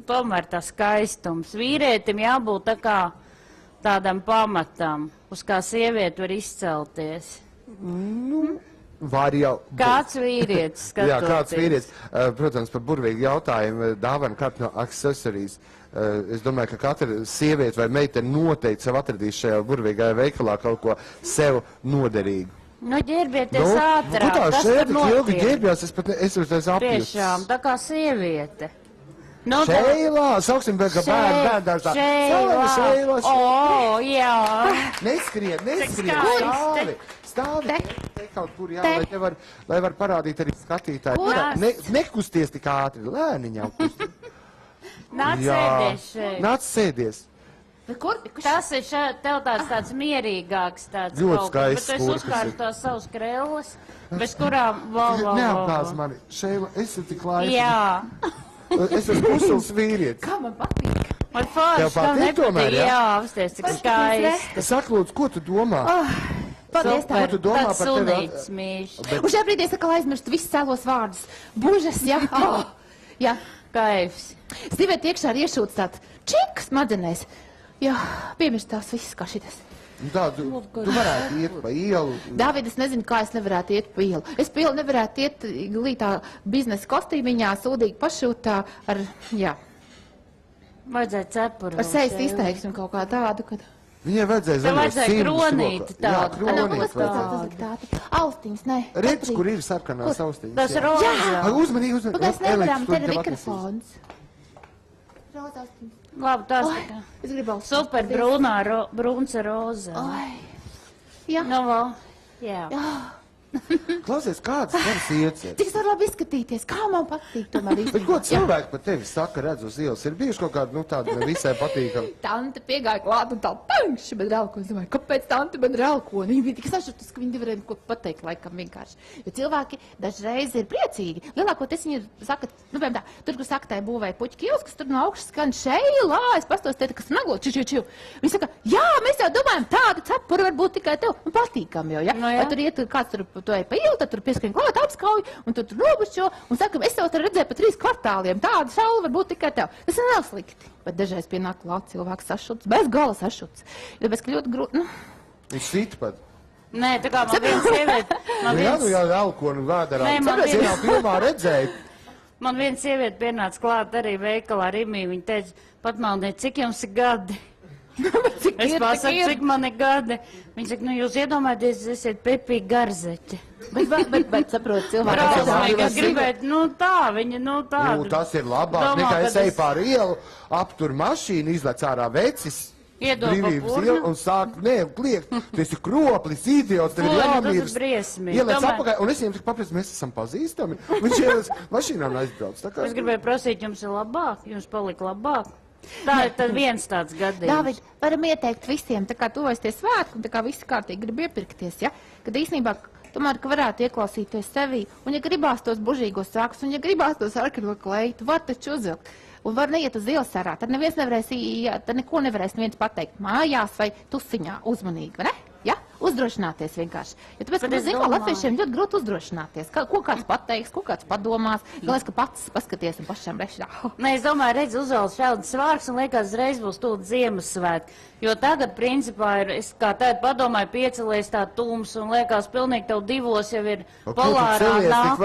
tomēr tas skaistums. Vīrietim jābūt tā kā tādam pamatam, uz kā sieviete var izcelties. Var jau... Kāds vīrietis skatoties? Jā, kāds vīrietis. Protams, par burvīgu jautājumu dāvana kartu no accessories. Es domāju, ka katra sieviete vai meitene noteikti sev atradīs šajā burvīgajā veikalā kaut ko sev noderīgu. Nu, ģērbieties ātrāk, kas tur notiek? Ilgi ģērbjās, es uzreiz apjūstu. Tiešām, tā kā sieviete. Nu, Šeilā, sauksim, ka bērndārs tā. Šeilā. O, jā. Neskrien. Stāvi. Te kaut kur jā, lai var parādīt arī skatītāji. Nekusties tik ātri, lēniņā. Nāc sēdies šeit. Nāc sēdies. Tas ir tev tāds mierīgāks tāds ļoti skaists bet es uzkārtu tos savus krellas, bez kurām Neapkāz mani. Šeila, es esmu tik laipni. Jā. Es esmu pusils vīrietis. Kā man patīk? Man forši, tev nepatīk, jā, apsties, cik skaisti. Saka, lūdzu, ko tu domā? Paldies, Ko tu domā tāds par tevi? sunīts mīļš. Un šajā brīdī es atkal aizmirstu visus cēlos vārdus. Bužas, jā. Jā. Kaifs. Stīvēt iekšā ir iešūts tāds čiks smadzenēs. Jā, piemirst tās visas kā šitas. Tā, tu varētu iet pa ielu. Dāvid, es nezinu, kā es nevarētu iet pa ielu. Es pa ielu nevarētu iet glītā biznesa kostīmiņā, sūdīgi pašūtā ar, jā. Vajadzēja cepuru. Ar sejas izteiksmi kaut kā tādu, kad... Viņai vajadzēja Tev vajadzēja kronīti tādu. Jā, kronīti vajadzēja. Austiņas, nē. Redz, kur ir sarkanās austiņas. Tas rozā. Uzmanīgi. Pagās nevaram, te ir mikrofons. Rozā austiņas. Labi, tas tā kā. Es gribu Super brūnā, brūns ar rozā. Jā. Nu, vēl. Jā. Klausies, kāds tevis ieceres? Cik var labi izskatīties, kā man patīk tomēr Bet ko cilvēki par tevi saka, redz uz ielas? Ir bijuši kaut kādi, tādi nevisai patīkami. Tante piegāja klāt un tā pankši, bet relko. Es domāju, kāpēc tante man relko? Viņa bija tik sašutas, ka viņi nevarēja ko pateikt laikam vienkārši. Jo cilvēki dažreiz ir priecīgi. Lielākoties viņi saka, piemēram tā, tur, kur saka, tai būvēja puķi kioskas, tur no augšas skan Šeilā, es pastos te, kas nago, čiu. Viņi saka, jā, mēs jau domājam, tāda cepura var būt tikai tev. Man patīkam jau, ja? No, jā. Vai tur iet kāds tur to ej pa ielu, tad tur pieskrien klāt, apskauj, un tur nobušķo, un saka, es jau tur redzēju pa 3 kvartāliem, tāda šaula var būt tikai tev. Tas nav slikti, bet dažreiz pienāk klāt cilvēks sašuts, bez gala sašuts. Tāpēc, ka ļoti grūti, Un sit pat. Nē, tā kā man viens sieviete. Jā, elkonu vēderā. Nē, man Cienā filmā redzēju. Man viena sieviete pienāca klāt arī veikalā Rimī. Viņa teica, patmalniet, cik jums ir gadi? Es pasaku, cik man ir gadi. Viņa saka, nu jūs iedomājaties, es esat Pepī Garzeķi. Bet saprot, cilvēki, es gribētu, viņa, tāda. Tas ir labāk, nekā es eju pār ielu, aptur mašīnu, izlec ārā vecis. Brīvības ielu un sāk, kliegt. Tu esi kroplis, idiots, tev ir jāmirst. Tas ir briesmīgi. Ielēc apakaļ, un es viņiem tik papriecu, mēs esam pazīstami. Viņš ielēc mašīnā un aizbrauc. Es gribēju prasīt, jums ir labāk, jums palika labāk. Tā ir tad viens tāds gadījums. Dāvid, varam ieteikt visiem, tā kā tuvojas tie svētki, un tā kā visi kārtīgi grib iepirkties, ja? Kad īstenībā, tomēr, ka varētu ieklausīties sevī, un ja gribās tos bužīgos sākus, un ja gribās tos sarkano kleitu, var taču uzvilkt. Un var neiet uz ielas ārā, tad neviens nevarēs, tad neko nevarēs neviens pateikt mājās vai tusiņā uzmanīgi, vai ne? Ja? Uzdrošināties vienkārši. Jo tāpēc, ka zinu, latviešiem ļoti grūti uzdrošināties. Ko kāds pateiks, ko kāds padomās, galvenais, ka pats paskaties un pašam rešā. Nē, es domāju, redz uzvēlas šādas svārks un liekas, reiz būs tūlīt Ziemassvētki. Jo tagad, principā, es kā tādu padomāju, piecelies tā tums un liekas, pilnīgi tev 2 jau ir polārā nāk.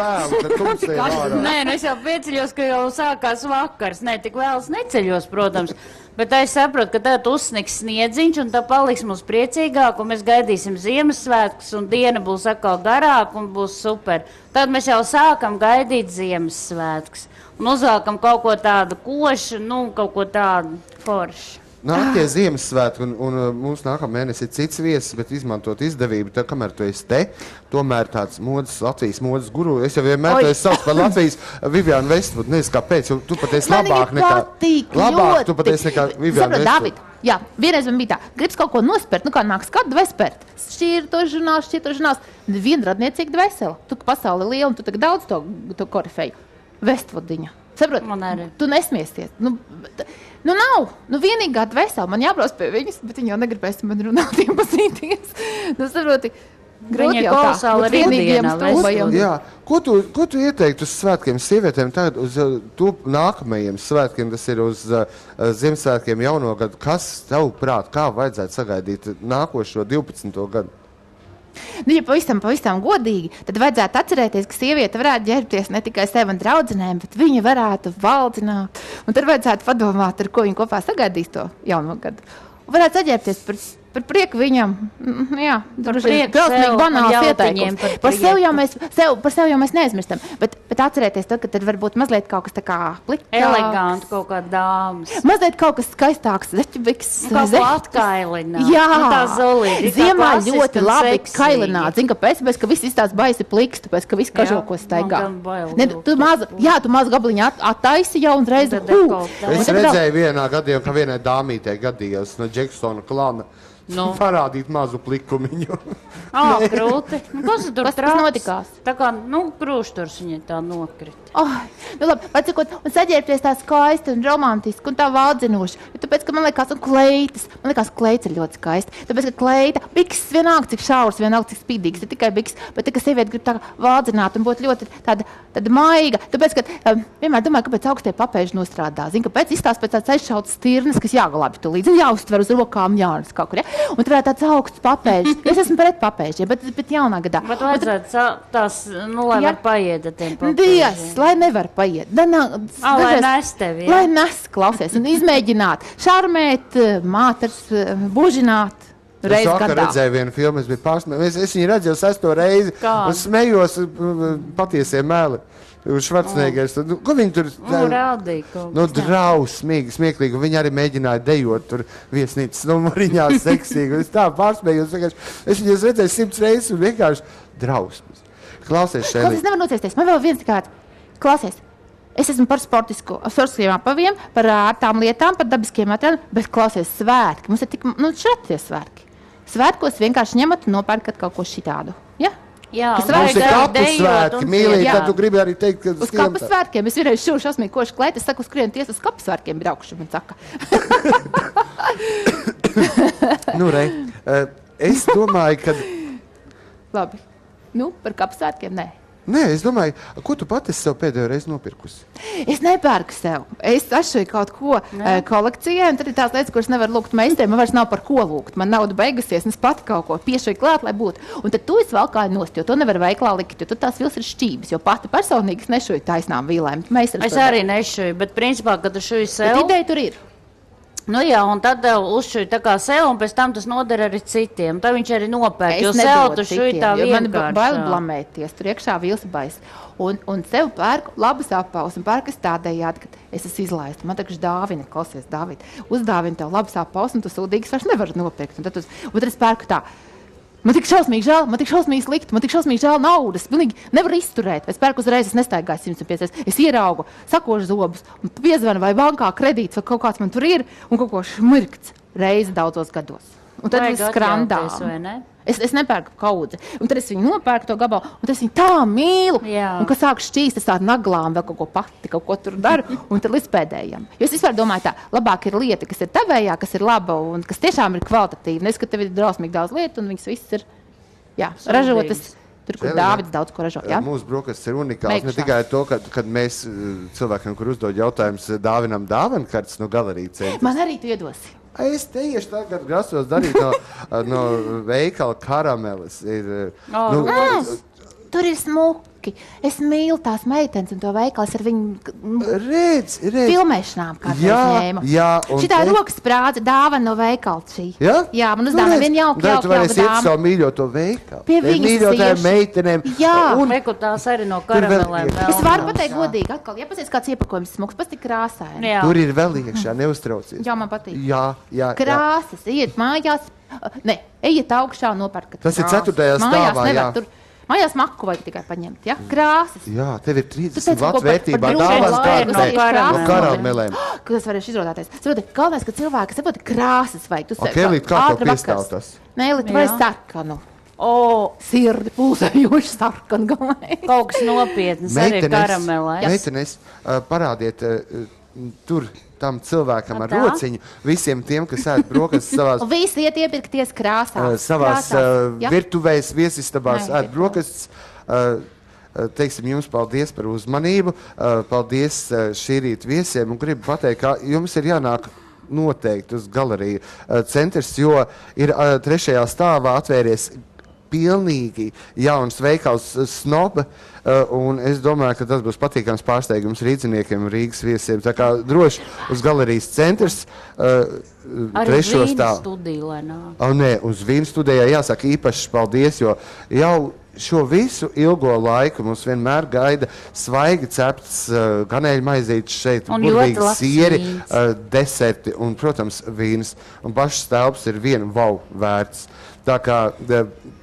Nē, es jau pieceļos, ka jau sākās vakars. Nē, tik vēlas neceļos, protams. Bet es saprotu, ka tad uzsniks sniedziņš un tā paliks mums priecīgāk un mēs gaidīsim Ziemassvētkus un diena būs atkal garāka un būs super. Tad mēs jau sākam gaidīt Ziemassvētkus un uzvelkam kaut ko tādu košu, kaut ko tādu foršu. Nāk tie Ziemassvētki, un mums nākamā mēnesī ir cits viesis, bet izmantot izdevību, tā kamēr tu esi te, tomēr tāds Latvijas modes guru, es jau vienmēr to sauc par Latvijas Vivianu Vestvudu, nezinu kāpēc, jo tu pat esi labāk nekā Vivianu Vestvudu. David, jā, vienreiz man bija tā, gribas kaut ko nospērt, kā nāk skatu vai spērt. Šķir to žurnāls, vienradniecīgi dvēseli. Tu pasauli liela, un tu tagad daudz to korifeju. Vestvudiņa. Saprot, tu nesmiesties. Nav. Vienīgā dvēseli man jābrauc pie viņas, bet viņa jau negribēs man runāt iepazīties. Saproti, grūti jau tā. Vienīgiem stūbajam. Jā. Ko tu ieteiktu uz svētkiem sievietēm tagad, uz nākamajiem svētkiem, tas ir uz Ziemassvētkiem jauno gadu? Kas tev prāt, kā vajadzētu sagaidīt nākošo 12. gadu? Nu, ja pavisam godīgi, tad vajadzētu atcerēties, ka sieviete varētu ģērbties ne tikai sev un draudzenēm, bet viņa varētu valdzināt. Un tad vajadzētu padomāt, ar ko viņa kopā sagaidīs to jauno gadu. Un varētu saģērbties par prieku viņam. Jā, droši vien drausmīgi banāls ieteikums. Par sevi jau mēs neaizmirstam. Bet atcerēties to, ka tad varbūt mazliet kaut kas tā kā plikāks. Eleganti kaut kā dāmas. Mazliet kaut kas skaistāks, zeķubiks. Kaut kā atkailināt. Jā, tā zolīti. Ziemā ļoti labi kailināt. Zini, kāpēc? Tāpēc, ka viss izstās baisi pliks, tāpēc, ka viss kažokos staigā. Tu maz gabaliņu attaisi jau un reizi. Es redzēju vienā gadījumā, ka vienai dāmītei gadījās no Džeksona klana. Parādīt mazu plikumiņu. Grūti. Kas tur notikās? Tā kā, krūšturs viņa tā nokrita. Labi, atsakot, un saģērbties tā skaisti un romantiski un tā valdzinoši. Tāpēc, ka man liekas, kleitas ir ļoti skaisti. Tāpēc, ka kleita, biks vienalga, cik šaurs, vienalga, cik spīdīgs, ir tikai biks, bet ka sieviete grib tā valdzināt un būt ļoti tāda maiga. Tāpēc, ka vienmēr domāju, kāpēc augstie papēži nostrādā. Zini, kāpēc izstāst pēc tāds aizšauts stirnas, kas jāgalābi tu līdzi, jāuztver uz rokām, jānes kaut kur, ja? Un tur tāds augsts papēžs. Es esmu pret papēžiem, bet jaunā gadā. Bet vajadzētu tās, lai var paiet ar tiem papēžiem. Dievs, lai nevar paiet. Lai nes tevi, Lai nes, klausies, un izmēģināt, šarmēt, māters, bužināt. Es vakar redzēju vienu filmu, es biju pārsmējis. Es viņu redzēju 6. reizi un smējos patiesie mēli. Švarcnēgers. Ko viņi tur rādīja? Drausmīgi, smieklīgi. Viņi arī mēģināja dejot tur viesnīcas numuriņā seksīgi. Es tā pārspējos. Es viņus redzēju 100 reizes un vienkārši drausmas. Klausies, Šēlī. Klausies, nevar nociesties. Man vēl viens tikai klausies. Es esmu par sportiskiem apaviem, par ārtām lietām, par dabiskiem materiāliem, bet klausies svētki. Mums ir tik, šratie svētki. Svētkos vienkārši ņemat un nopērkat kaut ko šitādu. Ja? Jā, mums ir kapu svētki, mīlīgi, tad tu gribi arī teikt, ka uz kapu svētkiem. Es vienreiz šūšu asmīkoši klēt, es saku, skrien ties uz kapu svētkiem braukšu, man saka. Es domāju, ka... Labi. Par kapu svētkiem, nē. Nē, es domāju, ko tu pati sev pēdējo reizi nopirkusi? Es nepērku sev. Es atšoju kaut ko kolekcijai, un tad ir tās lietas, kuras nevar lūgt meistariem. Man vairs nav par ko lūgt. Man nauda beigusies, un es pati kaut ko piešoju klāt, lai būtu. Un tad tu esi valkāji nost, jo to nevar veiklā likt, jo tu tās vils ir šķības, jo pati personīgi es nešoju taisnām vīlēm. Es arī nešoju, bet principā, kad tu šoju sev... Bet ideja tur ir. Jā, un tad uzšuj tā kā sev, un pēc tam tas noder arī citiem. Tā viņš arī nopērk, jo sev tu šuj tā vienkārši. Man bail blamēties, tur iekšā vilsabais. Un sev pērku labas apaus, un pērku es tādējādi, ka es esmu izlaista. Man tagad dāvina, klausies, Dāvid, uzdāvina tev labas apaus, un tu sūdīgas vairs nevar nopirkt. Un tad es pērku tā. Man tik šausmīgi žēl, man tik šausmīgi slikti, man tik šausmīgi žēl naudas. Pilnīgi nevar izturēt. Es pērku uzreiz, es nestaigāju 150. Es ieraugu, sakošu zobus, un piezvanu vai bankā kredīts, vai kaut kāds man tur ir, un kaut ko šmirkts reizi daudzos gados. Un tad viss skrandā. Es nepērku kaudzi. Un tad es viņu nopērku to gabalu, un tad es viņu tā mīlu. Jā. Un kad sāku šķīst, es tādu naglām vēl kaut ko pati, kaut ko tur daru, un tad līdz pēdējiem. Jo es vispār domāju tā, labāk ir lieta, kas ir tavējā, kas ir laba un kas tiešām ir kvalitatīva. Nes, ka tev ir drausmīgi daudz lietu, un viņas viss ir, ražotas. Tur, kur Dāvids daudz ko ražo. Ja? Mūsu brokastis ir unikāls. Ne tikai to, kad mēs cilvēkiem, kur uzdod jautājumus, dāvinam dāvankartes no galerijas centra. Man arī tu iedosi. Es tieši tagad grasos darīt no veikala karameles. Tur ir smuki. Es mīlu tās meitenes un to veikalu ar viņu redz. Filmēšanām, kā ņēmu. Šitā rokas sprādze dāvana no veikala šī. Jā, man uzdāvina vienu jauku dāmu. Tu varēsi iet savu mīļoto veikalu. Pie viņas mīļotājiem meitenēm. Jā. Reku tās arī no karamelēm. Es varu pateikt godīgi atkal. Ja pasies kāds iepakojums smuks, pas tik krāsaini. Tur ir vēl iekšā, neuztraucies. Jā, man patīk. Jā. Krāsas, iet mājās. Ne, ejiet augšā, nopērkat. Tas ir 4. stāvā, jā. Mājās maku vajag tikai paņemt, ja? Krāsas. Jā, tev ir 30 lats vērtībā dāvas no karamelēm. Kas varēšu izrodāties? Galvenais, ka cilvēki saprot, krāsas vajag. Elīt, kā tev piestāv tas? Nē, Elīt, vai sarkanu. Sirdi pulsējoši sarkanu galvenai. Kaut kas nopietnas arī karamelēs. Meitenes, parādiet tur tam cilvēkam ar rociņu, visiem tiem, kas ēd brokastis savās... Un visi iet iepirkties krāsās. Savās virtuvēs, viesistabās ēd brokastis. Teiksim, jums paldies par uzmanību, paldies šī rīta viesiem, un gribu pateikt, ka jums ir jānāk noteikti uz galeriju centrs, jo ir 3. stāvā atvērties pilnīgi jauns veikals Snoba, un es domāju, ka tas būs patīkams pārsteigums rīdziniekiem un Rīgas viesiem. Tā kā droši uz galerijas centrs, arī uz Vīnu studiju, lai nāk. Nē, uz Vīnu studijā jāsaka īpašs paldies, jo jau šo visu ilgo laiku mums vienmēr gaida svaigi cepts ganēļu maizītes šeit, burvīgi sieri, deserti un, protams, vīns. Un pašs telps ir vienu vērts. Tā kā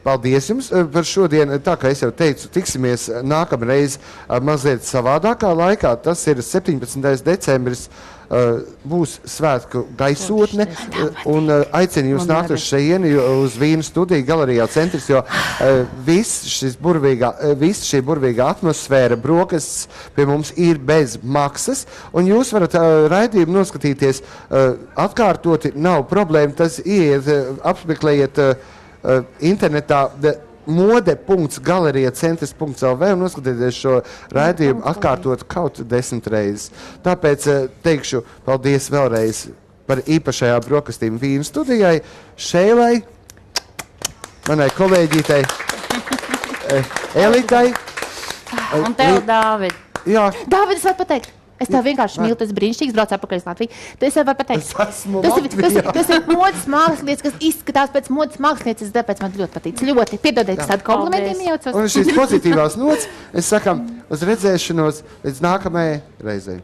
paldies jums par šodien. Tā kā es jau teicu, tiksimies nākamreiz mazliet savādākā laikā. Tas ir 17. decembris. Būs svētku gaisotne un aicinu jūs nākt uz šejieni uz Vīnu studiju galerijā centrs, jo viss šī burvīgā atmosfēra, brokastis pie mums ir bez maksas, un jūs varat raidījumu noskatīties atkārtoti, nav problēma, tas ieiet, apmeklējiet internetā mode.galeriacentrs.lv un noskatieties šo raidījumu atkārtot kaut 10 reizes. Tāpēc teikšu paldies vēlreiz par īpašajā brokastīm Vīnu studijai, Šeilai, manai kolēģītei, Elitai. Un tev, Dāvid. Jā. Dāvid, es varu pateikt. Es tev vienkārši mīlu, tas brīnišķīgs, brauc atpakaļ uz Latviju. Tas jau var pateikt. Tas ir modes mākslinieks, kas izskatās pēc modes mākslinieces, tāpēc man ļoti patīk. Ļoti piedodiet, ka tādu komplimentiem iejaucos. Un šīs pozitīvās nots, es sakam, uz redzēšanos līdz nākamajai reizei.